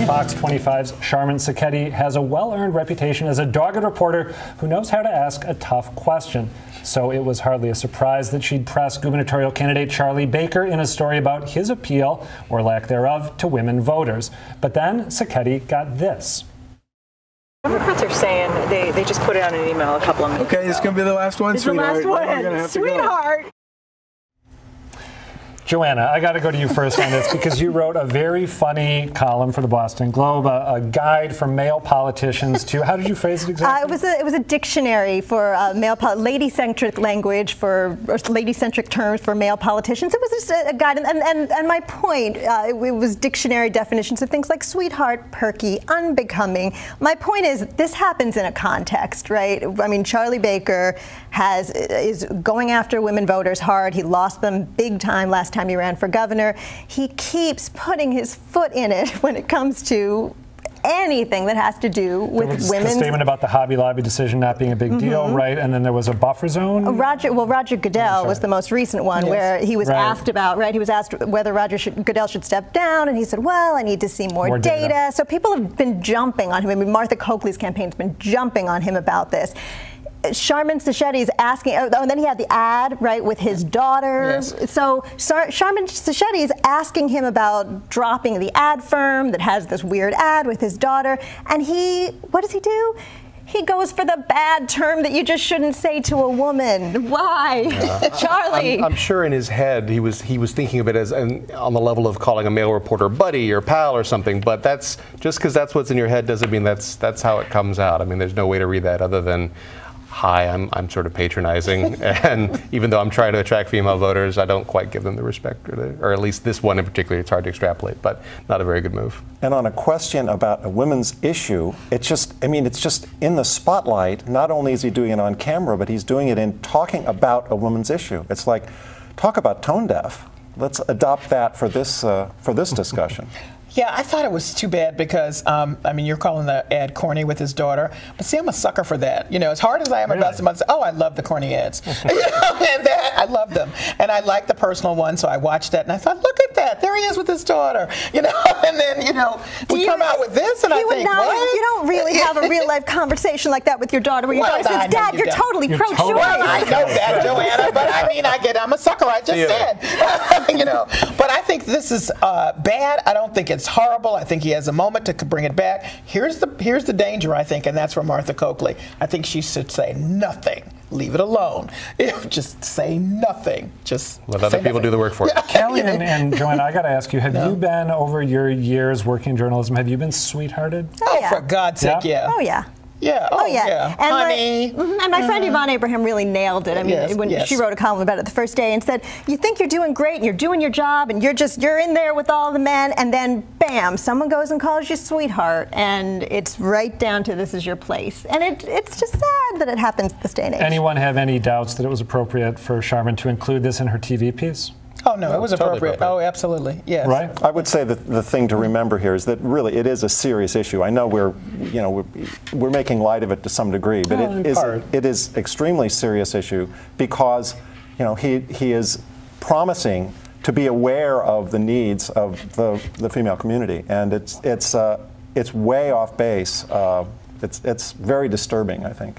Fox 25's Sharmin Cecchetty has a well-earned reputation as a dogged reporter who knows how to ask a tough question. So it was hardly a surprise that she'd press gubernatorial candidate Charlie Baker in a story about his appeal, or lack thereof, to women voters. But then Cecchetty got this. Democrats are saying they just put it out in an email a couple of minutes ago. Okay, it's going to be the last one, sweetheart. It's the last one, sweetheart. Joanna, I got to go to you first on this because you wrote a very funny column for the Boston Globe, a guide for male politicians to, how did you phrase it exactly? It was a dictionary for lady-centric language or lady-centric terms for male politicians. It was just a guide, and my point, it was dictionary definitions of things like sweetheart, perky, unbecoming. My point is, this happens in a context, right? I mean, Charlie Baker is going after women voters hard. He lost them big time last time he ran for governor. He keeps putting his foot in it when it comes to anything that has to do with women's... The statement about the Hobby Lobby decision not being a big deal, right? And then there was a buffer zone? Roger Goodell was the most recent one, where he was asked about, right? He was asked whether Goodell should step down, and he said, well, I need to see more data. So people have been jumping on him. I mean, Martha Coakley's campaign's been jumping on him about this. Sharmin Cecchetty is asking, and then he had the ad, right, with his daughter. Yes. So Sharmin Cecchetty is asking him about dropping the ad firm that has this weird ad with his daughter. And what does he do? He goes for the bad term that you just shouldn't say to a woman. Why? Charlie? I'm sure in his head he was thinking of it as on the level of calling a male reporter buddy or pal or something, but that's just because that's what's in your head doesn't mean that's how it comes out. I mean, there's no way to read that other than, hi, I'm sort of patronizing, and even though I'm trying to attract female voters, I don't quite give them the respect, or at least this one in particular. It's hard to extrapolate, but not a very good move. And on a question about a women's issue, it's just in the spotlight. Not only is he doing it on camera, but he's doing it in talking about a women's issue. It's like, talk about tone deaf. Let's adopt that for this discussion. Yeah, I thought it was too bad because, I mean, you're calling the ad corny with his daughter, but see, I'm a sucker for that. You know, as hard as I am about someone, oh, I love the corny ads. You know, and I love them. And I like the personal one, so I watched that, and I thought, look at that, there he is with his daughter. You know, and then, we come out with this, and I think, what? You don't really have a real-life conversation like that with your daughter where your daughter says, Dad, you're totally pro-choice. I know that, Joanna, but I mean, I'm a sucker, I just said. But I think this is bad. I don't think it's horrible. I think he has a moment to bring it back. Here's the danger, I think, and that's for Martha Coakley. I think she should say nothing. Leave it alone. Just say nothing. Just let other people do the work for you. Kelly and Joanna, I got to ask you, have you been, over your years working in journalism, have you been sweethearted? Oh, for God's sake, yeah. Oh, yeah. Yeah. Oh, yeah. And honey. And my friend Yvonne Abraham really nailed it. I mean, when she wrote a column about it the first day and said, you think you're doing great and you're doing your job and you're in there with all the men, and then bam, someone goes and calls you sweetheart, and it's right down to this is your place. And it's just sad that it happens this day and age. Anyone have any doubts that it was appropriate for Sharmin to include this in her TV piece? Oh, no, it was totally appropriate. Oh, absolutely. Yes. Right? I would say that the thing to remember here is that really it is a serious issue. I know we're making light of it to some degree, but it is extremely serious issue because he is promising to be aware of the needs of the female community, and it's way off base. It's very disturbing, I think.